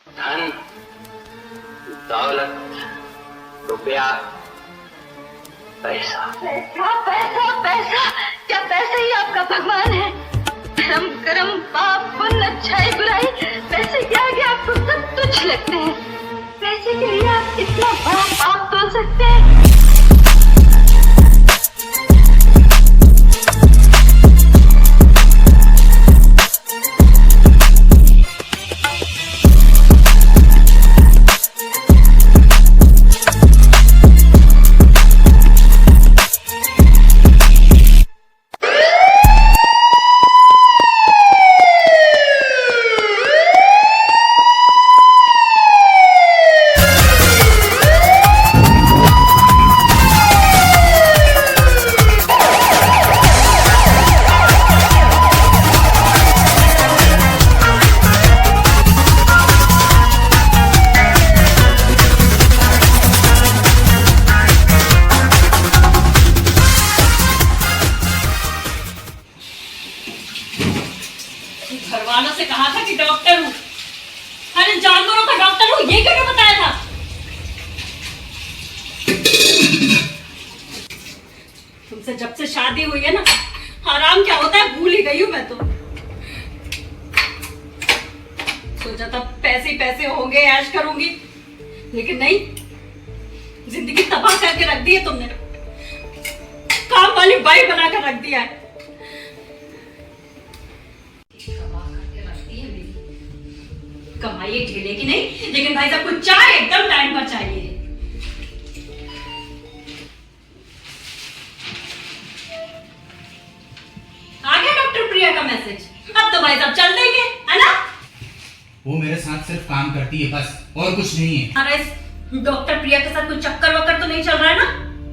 धन, दौलत, रुपया, पैसा। पैसा पैसा पैसा, क्या पैसा ही आपका भगवान है? धर्म कर्म पाप पुण्य अच्छाई बुराई, पैसे के आगे आपको सब तुच्छ लगते हैं। पैसे के लिए आप इतना बड़ा पाप तोल सकते हैं? घरवालों से कहा था कि डॉक्टर हूँ, अरे जानवरों का डॉक्टर हूँ, ये क्यों बताया था? तुमसे जब से शादी हुई है ना, आराम क्या होता है भूल ही गई हूँ मैं तो। सोचा था पैसे ही पैसे होंगे, ऐश करूंगी, लेकिन नहीं, जिंदगी तबाह करके रख दी है तुमने। काम वाली बाई बनाकर रख दिया है। कमाई ठेले की नहीं, लेकिन भाई साहब को चाय एकदम टाइम पर चाहिए। आ गया डॉक्टर प्रिया का मैसेज, अब तो भाई साहब चल देंगे, है ना? वो मेरे साथ सिर्फ काम करती है बस, और कुछ नहीं है। अरे डॉक्टर प्रिया के साथ कोई चक्कर वक्कर तो नहीं चल रहा है ना?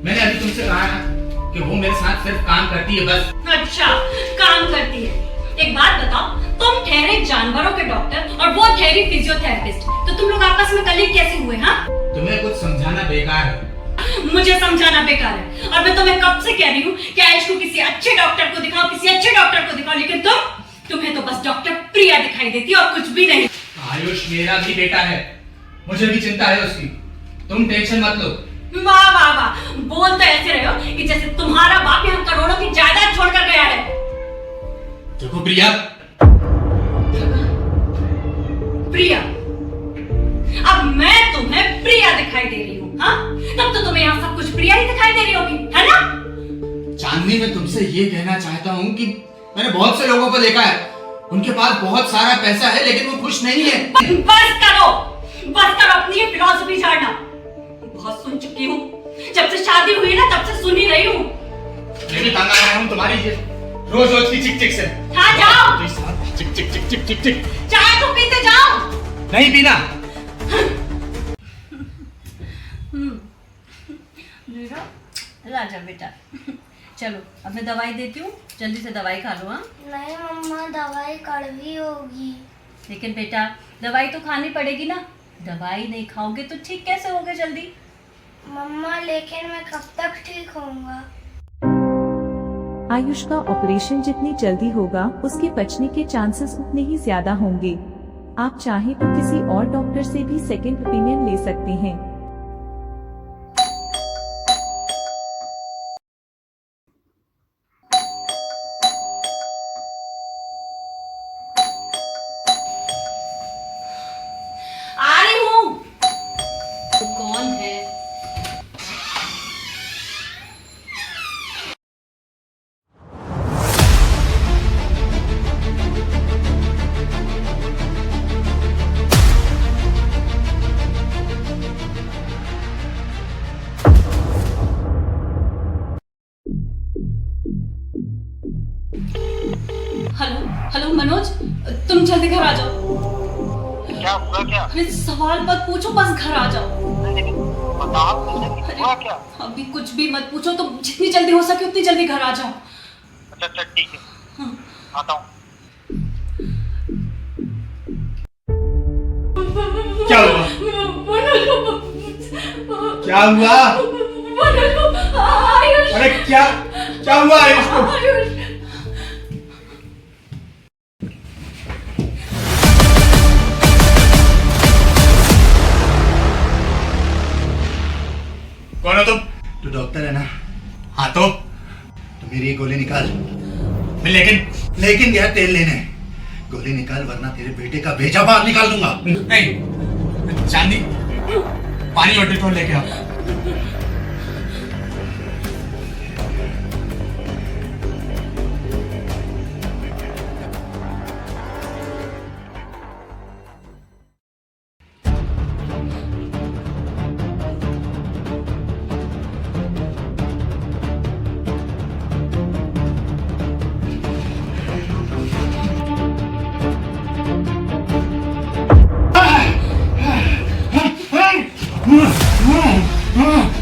मैंने अभी तुमसे कहा ना कि वो मेरे साथ सिर्फ काम करती है बस। अच्छा, काम करती है। एक बात बताओ, तुम ठहरे जानवरों के डॉक्टर और वो ठहरी फिजियोथेरेपिस्ट, तो तुम लोग आपस में कलीग कैसे हुए? हाँ, तुम्हें कुछ समझाना बेकार है। मुझे समझाना बेकार है, और मैं तुम्हें कब से कह रही हूँ कि आयुष को किसी अच्छे डॉक्टर को दिखाओ, किसी अच्छे डॉक्टर को दिखाओ, लेकिन तुम्हें तो बस डॉक्टर प्रिया दिखाई देती और कुछ भी नहीं। आयुष मेरा भी बेटा है, मुझे भी चिंता है उसकी, तुम टेंशन मत लो। वाह वाह वाह, बोल तो ऐसे रहे हो कि जैसे तुम्हारा बाप यहाँ करोड़ों की जायदाद छोड़कर गया है। देखो प्रिया, प्रिया, अब मैं तुम्हें प्रिया दिखाई दे रही हूँ, हाँ? तब तो तुम्हें यहाँ सब कुछ प्रिया ही दिखाई दे रही होगी, है ना? चांदनी, मैं तुमसे ये कहना चाहता हूँ कि मैंने बहुत से लोगों को देखा है, उनके पास बहुत सारा पैसा है लेकिन वो खुश नहीं है। बस करो अपनी ये फिलॉसफी झाड़ना, बहुत सुन चुकी हूँ। जब से शादी हुई ना तब से सुन ही रही हूँ। मैं भी तंग आ रहा हूँ तुम्हारी ये रोज रोज की चिक चिक से। हाँ, जाओ, चिक चिक चिक चिक चिक चिक। चाय तो पीते जाओ। नहीं पीना। राजा बेटा, चलो अब मैं दवाई देती हूँ, जल्दी से दवाई खा लो। हाँ, नहीं मम्मा, दवाई कड़वी होगी। लेकिन बेटा दवाई तो खानी पड़ेगी ना, दवाई नहीं खाओगे तो ठीक कैसे होगे जल्दी? मम्मा लेकिन मैं कब तक ठीक होऊंगा? आयुष का ऑपरेशन जितनी जल्दी होगा उसके बचने के चांसेस उतने ही ज्यादा होंगे। आप चाहें तो किसी और डॉक्टर से भी सेकंड ओपिनियन ले सकते हैं। आ रही हूँ। तो कौन है? क्या हुआ क्या? अरे सवाल मत पूछो, बस घर आ जाओ। लेकिन बताओ मुझे कि हुआ क्या? अभी कुछ भी मत पूछो, तुम जितनी जल्दी हो सके उतनी जल्दी घर आ जाओ। अच्छा अच्छा ठीक है, हाँ। आता हूँ। क्या हुआ? क्या हुआ? अरे क्या क्या हुआ आयुष को? कौन हो तुम? तू डॉक्टर है ना? हाँ तो मेरी ये गोली निकाल। लेकिन गया तेल लेने। गोली निकाल वरना तेरे बेटे का भेजा बाहर निकाल दूंगा। नहीं, चांदी पानी और डिटॉल लेके आओ।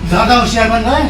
ज्यादा होशियार बन रहा है।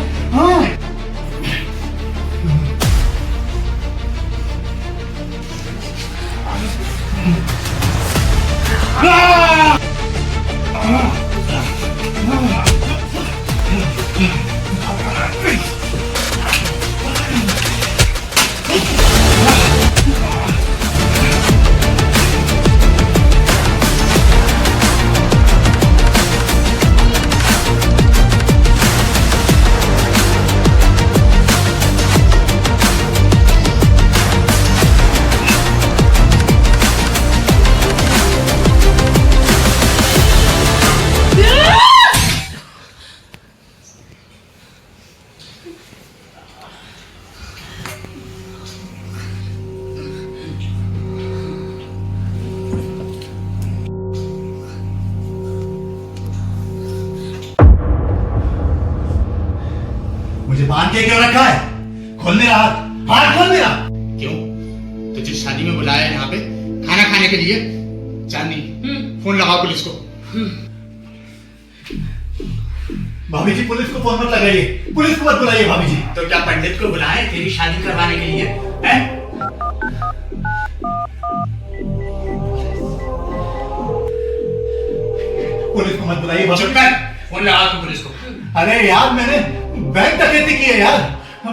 मुझे बांध के क्यों रखा है? खोल मेरा हाथ खोल मेरा। क्यों? तुझे शादी में बुलाया है यहाँ पे खाना खाने के लिए? चांदी फोन लगाओ पुलिस को। भाभी जी पुलिस को फोन मत लगाइए, पुलिस को मत बुलाइए भाभी जी। तो क्या पंडित को बुलाए तेरी शादी करवाने के लिए? हैं? पुलिस को मत बुलाइए भाभी। चुप कर, फोन लगाओ तुम पुलिस को। अरे यार मैंने बैंक डकैती की है यार,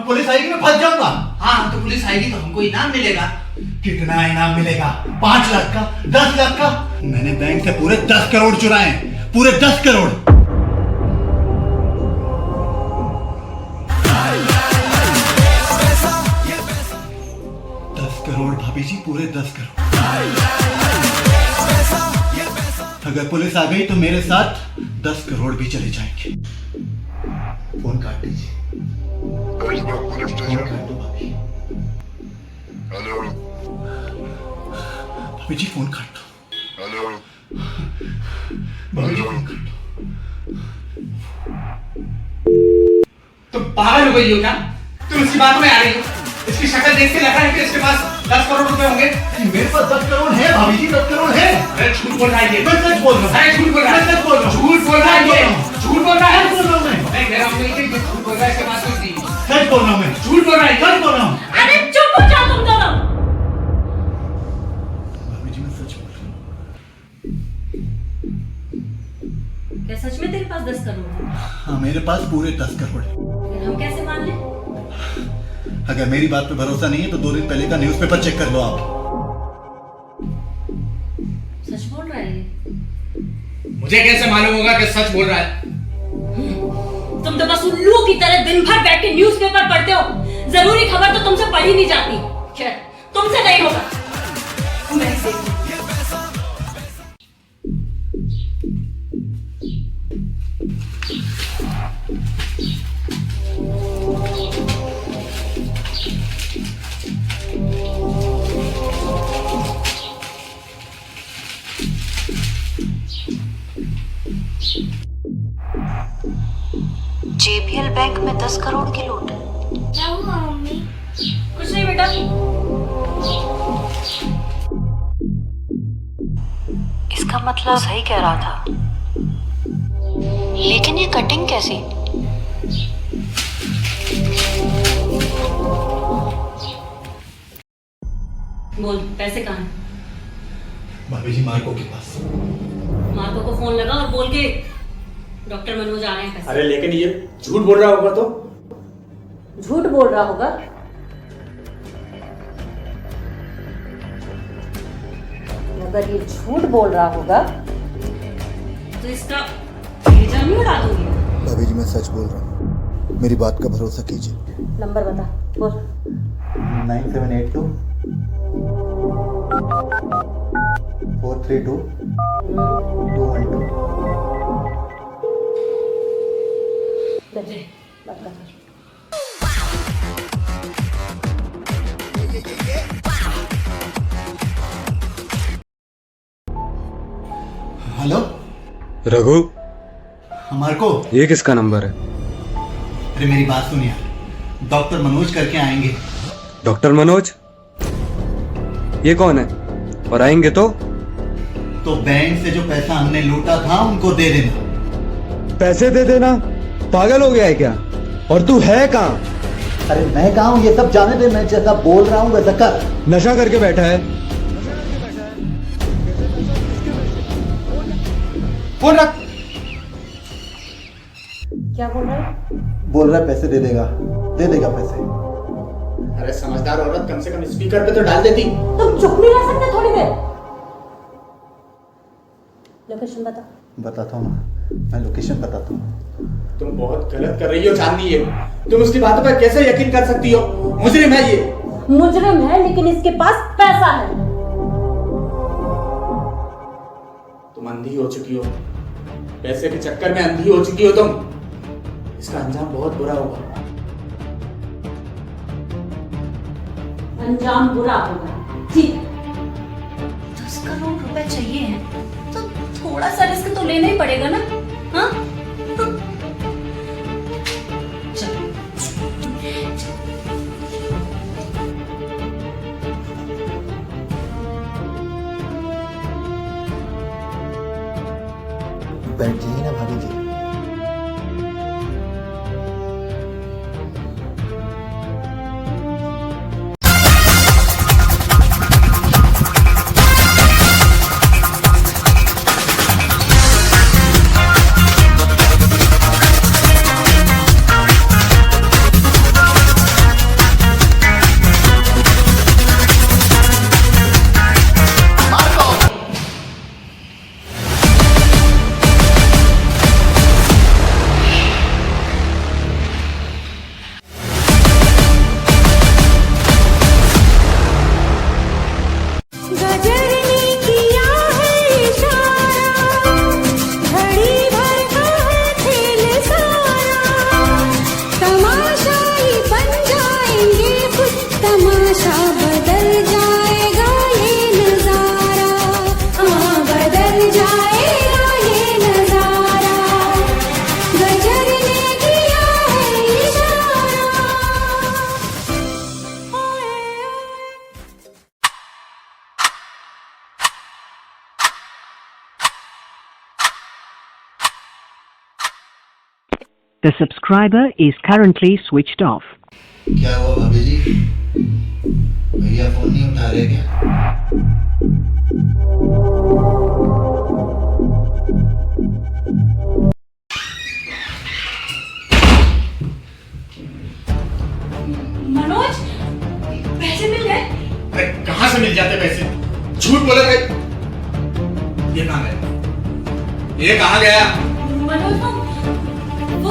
पुलिस आएगी मैं फंस जाऊंगा। हाँ तो पुलिस आएगी तो हमको इनाम मिलेगा। कितना इनाम मिलेगा? 5 लाख का, 10 लाख का? मैंने बैंक से पूरे 10 करोड़ चुराए, पूरे 10 करोड़। 10 करोड़ भाभी जी, पूरे 10 करोड़। अगर पुलिस आ गई तो मेरे साथ 10 करोड़ भी चले जाएंगे। फोन काट दीजिए। फोन काट दो भाभी। भाभी जी फोन काट दो। भाभी जी फोन काट दो। तुम पागल हो गई हो क्या? तुम इसकी बातों में आ रही हो? इसकी शक्ल देख के लगा है कि इसके पास 10 करोड़ रुपए होंगे। मेरे पास 10 करोड़ है भाभी जी, 10 करोड़ है। अरे झूठ बोल रहा है ये। मैं सच बोल रहा हूँ। अरे झूठ बोल रहा है। मैं सच बोल रहा हूँ। झूठ बोल रहा है ये। झूठ बोल रहा है। सच बोल रहा हूँ मैं। नहीं मेरा मुझे कि झूठ बोल रहा है, इसके पास कुछ नहीं। सच बोल रहा हूँ मैं। झूठ बोल रहा है। सच बोल रहा हूँ। अरे चुप हो जाओ तुम दोनों। भाभी जी मैं सच बोल रहा हूँ। क्या सच में तेरे पास 10 करोड़ है? हाँ मेरे पास पूरे 10 करोड़ है। फिर हम कैसे मान लें? अगर मेरी बात पे भरोसा नहीं है तो 2 दिन पहले का न्यूज़पेपर चेक कर लो आप। सच बोल रहा है ये? मुझे कैसे मालूम होगा कि सच बोल रहा है? तुम तो बस उल्लू की तरह दिन भर बैठ के न्यूज़पेपर पढ़ते हो। जरूरी खबर तो तुमसे पढ़ी नहीं जाती। खैर तुमसे नहीं होगा। मैं देखूं। जेबीएल बैंक में 10 करोड़ की लूट। क्या हुआ मम्मी? कुछ नहीं बेटा। इसका इसका मतलब सही कह रहा था। लेकिन ये कटिंग कैसी? बोल, पैसे कहाँ हैं? भाभी जी मार्को के पास। मार्को को फोन लगा और बोल के डॉक्टर मनोज आ रहे हैं पैसे। अरे लेकिन ये झूठ बोल रहा होगा तो? झूठ बोल रहा होगा? अगर ये झूठ बोल रहा होगा तो इसका भेजा नहीं उड़ा दूंगी। भाभी जी मैं सच बोल रहा हूँ, मेरी बात का भरोसा कीजिए। नंबर बता, बोल। 9782 432 212। ले, बात कर। हेलो रघु, मार्को, ये किसका नंबर है? अरे मेरी बात सुनिए, डॉक्टर मनोज करके आएंगे। डॉक्टर मनोज? ये कौन है? और आएंगे तो बैंक से जो पैसा हमने लूटा था उनको दे देना। पैसे दे देना? पागल हो गया है क्या? और तू है कहाँ? अरे मैं कहा हूँ ये सब जाने दे, मैं जैसा बोल रहा हूँ वैसा कर। नशा करके बैठा है? फोन रख। क्या बोल रहा है? बोल रहा है पैसे दे देगा पैसे। अरे समझदार औरत, कम से कम स्पीकर पे तो डाल देती। तुम चुप नहीं रह सकते थोड़ी देर? लोकेशन बता। बताता हूँ ना, मैं लोकेशन बताता हूँ। तुम बहुत गलत कर रही हो चांदनी। ये तुम उसकी बातों पर कैसे यकीन कर सकती हो? मुजरिम है ये। मुजरिम है लेकिन इसके पास पैसा है। तुम अंधी हो चुकी हो, पैसे के चक्कर में अंधी हो चुकी हो तुम। इसका अंजाम बहुत बुरा होगा। अंजाम बुरा होगा, ठीक। 10 करोड़ रुपए चाहिए हैं तो थोड़ा सा रिस्क तो लेना ही पड़ेगा ना? हाँ? बैठ जाइए ना भाभी जी। The subscriber is currently switched off. क्या हुआ भाभी जी? भैया फोन नहीं उठा रहे क्या? मनोज, पैसे मिल गए? अरे कहाँ से मिल जाते पैसे? झूठ बोले थे। ये कहाँ गया? ये कहाँ गया? मनोज वो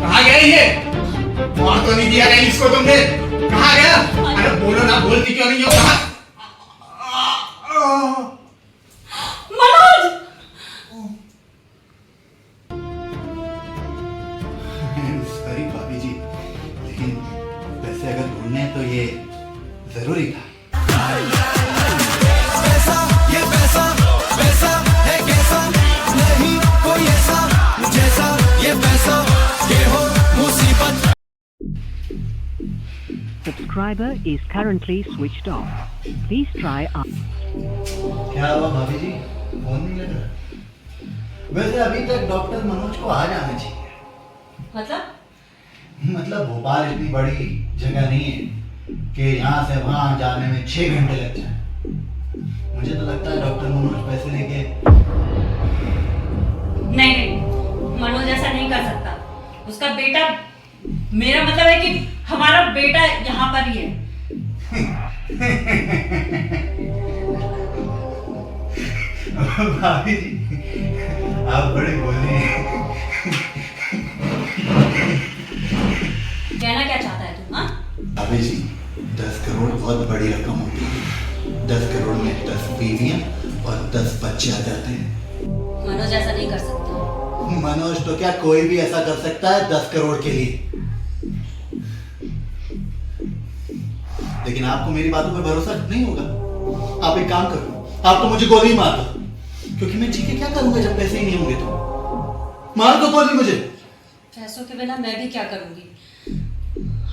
कहाँ गया ये? और तो नहीं दिया कहीं इसको तुमने? कहाँ गया? अरे बोलो ना, बोलती क्यों नहीं हो? कहाँ? मनोज! सॉरी भाभी जी, लेकिन पैसे अगर ढूंढने हैं तो ये जरूरी था। Subscriber is currently switched off. Please try क्या हुआ भाभी जी, फोन नहीं लग रहा? वैसे अभी तक डॉक्टर मनोज को आ जाना चाहिए। मतलब भोपाल इतनी बड़ी जगह नहीं है कि यहाँ से वहाँ जाने में 6 घंटे लग जाए। मुझे तो लगता है डॉक्टर मनोज पैसे लेके नहीं, मनोज ऐसा नहीं कर सकता। उसका बेटा, मेरा मतलब है कि हमारा बेटा यहाँ पर ही है। भाभी जी, आप बड़े बोली हैं। कहना क्या चाहता है तू? हाँ, भाभी जी, 10 करोड़ बहुत बड़ी रकम होती है। 10 करोड़ में 10 बीवियां और 10 बच्चे आ जाते हैं। मनोज ऐसा नहीं कर सकता। मनोज तो क्या, कोई भी ऐसा कर सकता है 10 करोड़ के लिए। लेकिन आपको मेरी बातों पर भरोसा नहीं होगा। आप एक काम करो, आप तो मुझे गोली मार दो, क्योंकि मैं जी के क्या करूंगा जब पैसे ही नहीं होंगे तो। मार दो गोली मुझे। पैसों के बिना मैं भी क्या करूंगी?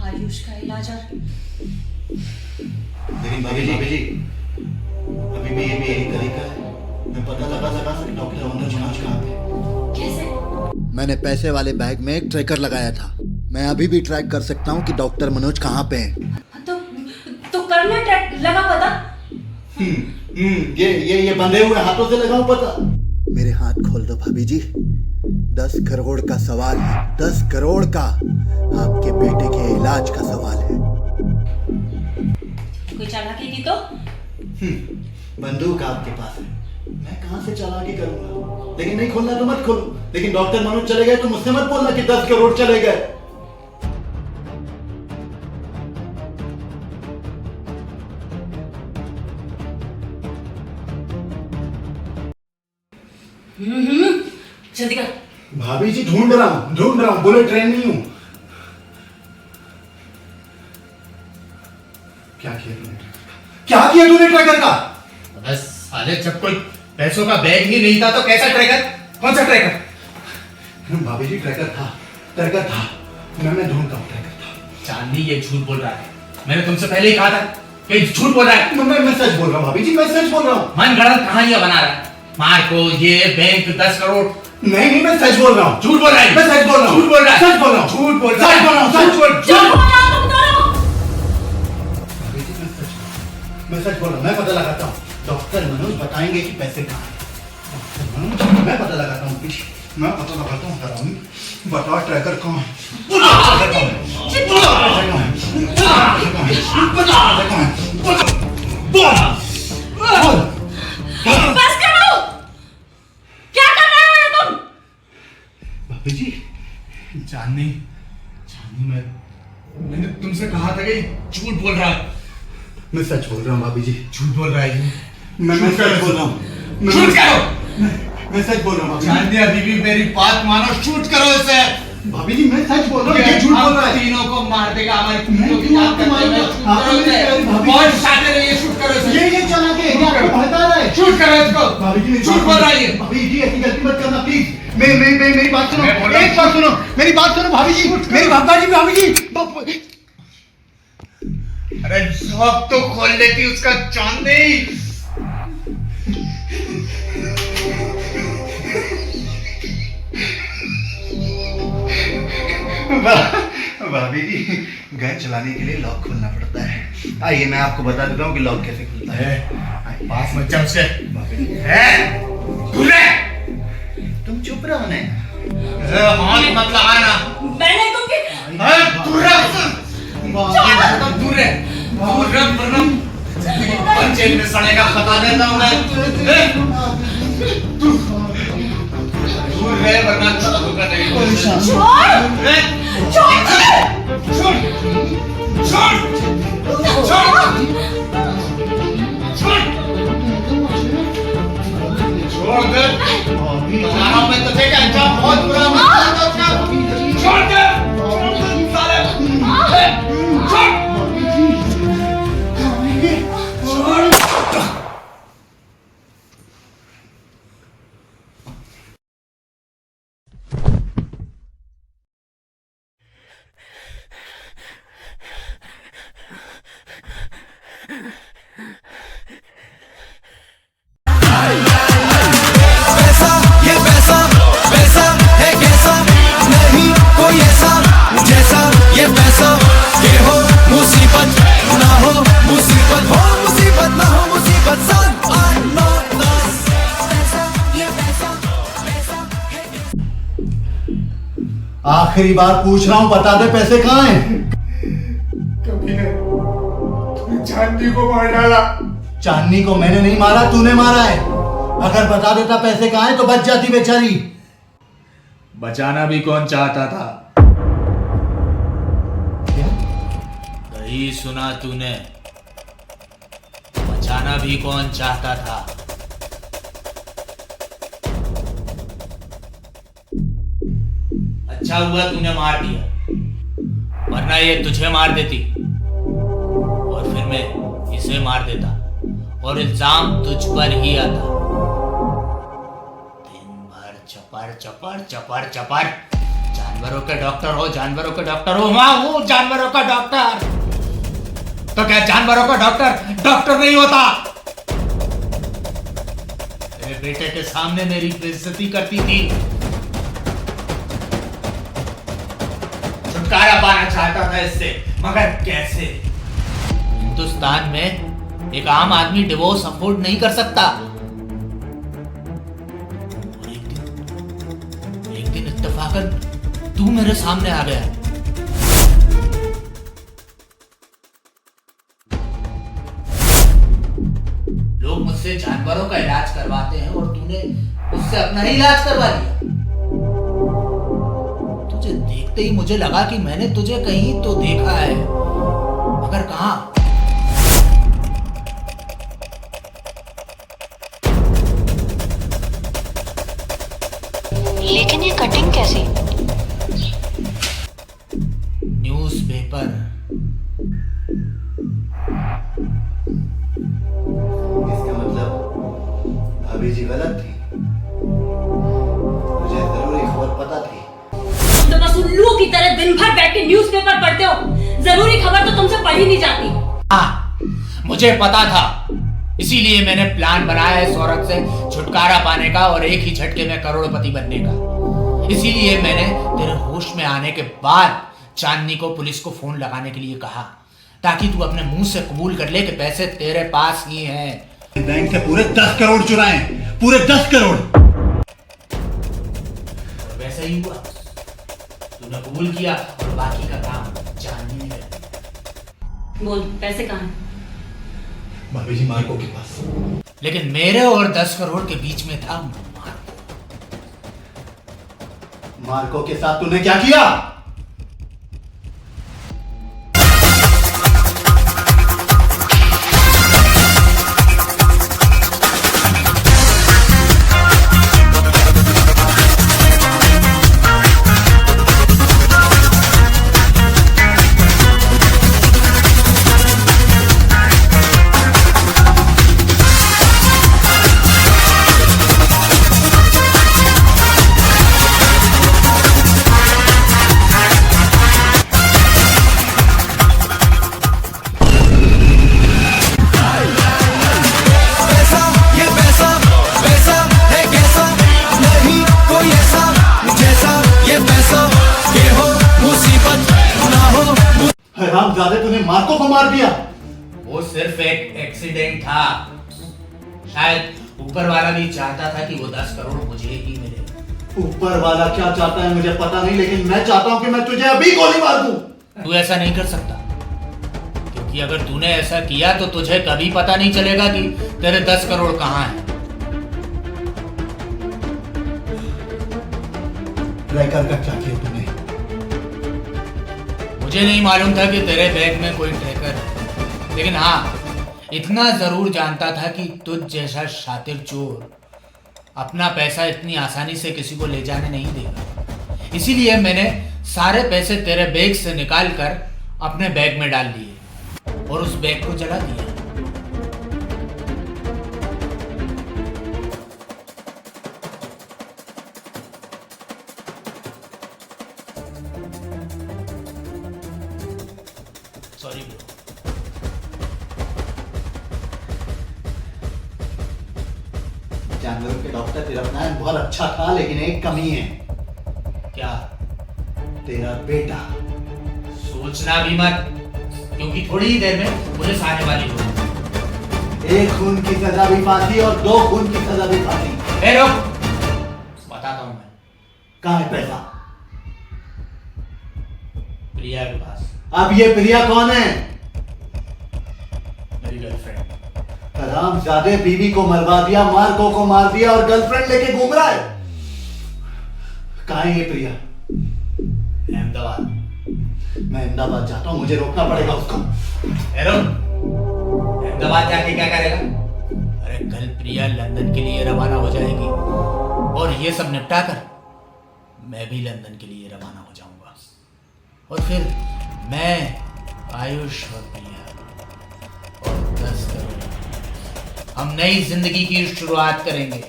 आयुष का इलाज और लेकिन भाभी जी, अभी भी यही तरीका है। मैं पता लगा सकता डॉक्टर मनोज कहाँ पे। कैसे? मैंने पैसे वाले बैग में एक ट्रैकर लगाया था। मैं अभी भी ट्रैक कर सकता हूँ कि डॉक्टर मनोज कहाँ पे हैं। तो करना ट्रैक लगा पता। ये बंधे हुए हाथों से लगाऊं पता। मेरे हाथ खोल दो भाभी जी। 10 करोड़ का सवाल है, 10 करोड़ का। आपके बेटे के इलाज का सवाल है। कोई चालाकी की तो? बंदूक आपके पास है, मैं कहां से चालाकी करूंगा। लेकिन नहीं खोलना तो मत खोलो। लेकिन डॉक्टर मनोज चले गए तो मुझसे मत बोलना कि 10 करोड़ चले गए। जल्दी कर। भाभी जी, ढूंढ रहा हूँ, बुलेट ट्रेन नहीं हूं। क्या किया तूने ट्रैकर का? बस साले, जब कोई पैसों का बैग ही नहीं था तो कैसा ट्रैकर? कौन सा ट्रैकर? भाभी जी, ट्रैकर था। मैं ढूंढता हूँ, ट्रैकर था। चांदनी ये झूठ बोल रहा है। मैंने तुमसे पहले ही कहा था कि झूठ बोल रहा है। मैं सच बोल रहा हूँ भाभी जी, मैं सच बोल रहा हूँ। मन गढ़ंत कहानियां बना रहा है। मार को ये बैंक 10 करोड़। नहीं, मैं सच बोल रहा हूँ। झूठ बोल रहा है। मैं सच बोल रहा हूँ। झूठ बोल रहा है। सच बोल रहा हूँ। झूठ बोल रहा सच है। बोल रहा हूँ। सच बोल चुप हो जाओ तुम दोनों। भाभी जी, मैं सच बोल रहा हूँ। मैं पता लगाता हूँ। डॉक्टर मनोज बताएंगे कि पैसे कहाँ हैं। मैं पता लगाता हूँ। हरामी, बताओ ट्रैकर कहाँ है? बस करो। क्या कर रहे हो ये तुम? भाभी जी, चांदनी, मैंने तुमसे कहा था कि झूठ बोल रहा है। मैं सच बोल रहा हूँ भाभी जी। झूठ बोल रहा है। मैं सच बोल रहा हूँ। शूट करो। मैं सच बोल रहा हूँ। चांदनी, अभी भी मेरी बात मानो। शूट करो इसे। भाभी जी, मैं सच बोल रहा हूँ। ये झूठ बोल रहा है। तीनों को मार देगा। हमारी मैं कुत्तों की क्यों जान आपको करते हुए। मारूंगा? शूट करो इसे। बहुत शातिर है ये। शूट करो इसे। ये चला के आपको भड़का रहा है। शूट करो इसको। भाभी जी, झूठ बोल रहा है ये। भाभी जी, ऐसी गलती मत करना प्लीज। मेरी बात सुनो। एक बात सुनो, मेरी बात सुनो भाभी जी। मेरी भाभी जी। अरे जॉब तो खोल लेती उसका, चांदनी। भाभी जी, गन चलाने के लिए लॉक खोलना पड़ता है। आइए, मैं आपको बता देता हूँ कि लॉक कैसे खुलता है। पास मत जाओ उसके। तुम चुप रहो ना। हाथ मत लगाना। मैंने तुमके दूर रह। जेल में सड़ेगा, बता देता हूँ मैं। दूर रह, वरना छोड़ूंगा नहीं। छोड़ दे। बता रहा हूँ मैं तुझे कि अंजाम बहुत बुरा होगा। छोड़ दे। आखिरी बार पूछ रहा हूं, बता दे पैसे कहाँ हैं? कभी ने तूने चांदनी को मार डाला। चांदनी को मैंने नहीं मारा, तूने मारा है। अगर बता देता पैसे कहाँ हैं तो बच जाती बेचारी। बचाना भी कौन चाहता था? सही सुना तूने, बचाना भी कौन चाहता था। अच्छा हुआ तूने मार दिया, वरना ये तुझे मार देती और फिर मैं इसे मार देता और इल्जाम तुझ पर ही आता। दिन भर चपर चपर चपर चपर, जानवरों के डॉक्टर हो, जानवरों के डॉक्टर हो। हाँ हूँ जानवरों का डॉक्टर। तो क्या जानवरों का डॉक्टर डॉक्टर नहीं होता? तेरे बेटे के सामने मेरी बेइज्जती करती थी, छुटकारा पाना चाहता था इससे, मगर कैसे? हिंदुस्तान में एक आम आदमी डिवोर्स अफोर्ड नहीं कर सकता। और एक दिन इत्तेफाकन तू मेरे सामने आ गया। लोग मुझसे जानवरों का इलाज करवाते हैं और तूने उससे अपना ही इलाज करवा लिया। तुझे देखते ही मुझे लगा कि मैंने तुझे कहीं तो देखा है, मगर कहां? लेकिन ये कटिंग कैसी? न्यूज़पेपर। इसका मतलब भाभी जी गलत थी, मुझे जरूरी खबर पता थी। तुम तो बस उल्लू की तरह दिन भर बैठ के न्यूज़पेपर पढ़ते हो, जरूरी खबर तो तुमसे पढ़ी नहीं जाती। हाँ, मुझे पता था, इसीलिए मैंने प्लान बनाया है औरत से छुटकारा पाने का और एक ही झटके में करोड़पति बनने का। इसीलिए मैंने तेरे होश में आने के बाद चांदनी को पुलिस को फोन लगाने के लिए कहा, ताकि तू अपने मुंह से कबूल कर ले कि पैसे तेरे पास ही हैं। बैंक से पूरे 10 करोड़ चुराए, पूरे 10 करोड़। और वैसे ही हुआ, तूने कबूल किया और बाकी का काम चांदनी ने। बोल, पैसे कहाँ हैं? भाभी जी मार्को के पास। लेकिन मेरे और 10 करोड़ के बीच में था मार्को के साथ तूने क्या किया? हरामजादे, तूने मार्को को मार दिया। वो सिर्फ एक एक्सीडेंट था। शायद ऊपर वाला भी चाहता था कि वो 10 करोड़ मुझे ही मिले। ऊपर वाला क्या चाहता है मुझे पता नहीं, लेकिन मैं चाहता हूं कि मैं तुझे अभी गोली मार दूं। तू ऐसा नहीं कर सकता, क्योंकि अगर तूने ऐसा किया तो तुझे कभी पता नहीं चलेगा कि तेरे 10 करोड़ कहां हैं। ट्रैकर का क्या किया तूने? मुझे नहीं मालूम था कि तेरे बैग में कोई ट्रैकर है, लेकिन हाँ इतना जरूर जानता था कि तुझ जैसा शातिर चोर अपना पैसा इतनी आसानी से किसी को ले जाने नहीं देगा। इसीलिए मैंने सारे पैसे तेरे बैग से निकाल कर अपने बैग में डाल दिए और उस बैग को जला दिया। Sorry bro. जानवरों के डॉक्टर, तेरा प्लान बहुत अच्छा था, लेकिन एक कमी है। क्या? तेरा बेटा। सोचना भी मत, क्योंकि थोड़ी ही देर में पुलिस आने वाली होगी। 1 खून की सजा भी फांसी और 2 खून की सजा भी फांसी। रुक, बताता हूं मैं। कहाँ है पैसा? प्रिया के पास। अब ये प्रिया कौन है? मेरी गर्लफ्रेंड। हरामजादे, बीवी को मरवा दिया, मार्को को मार दिया और गर्लफ्रेंड लेके घूम रहा है। कहाँ है ये प्रिया? अहमदाबाद। मैं अहमदाबाद जाता हूँ, मुझे रोकना पड़ेगा उसको। अहमदाबाद जाके क्या करेगा? अरे कल प्रिया लंदन के लिए रवाना हो जाएगी और ये सब निपटा कर मैं भी लंदन के लिए रवाना हो जाऊंगा और फिर मैं, आयुष और प्रिया और 10 करोड़ हम नई जिंदगी की शुरुआत करेंगे।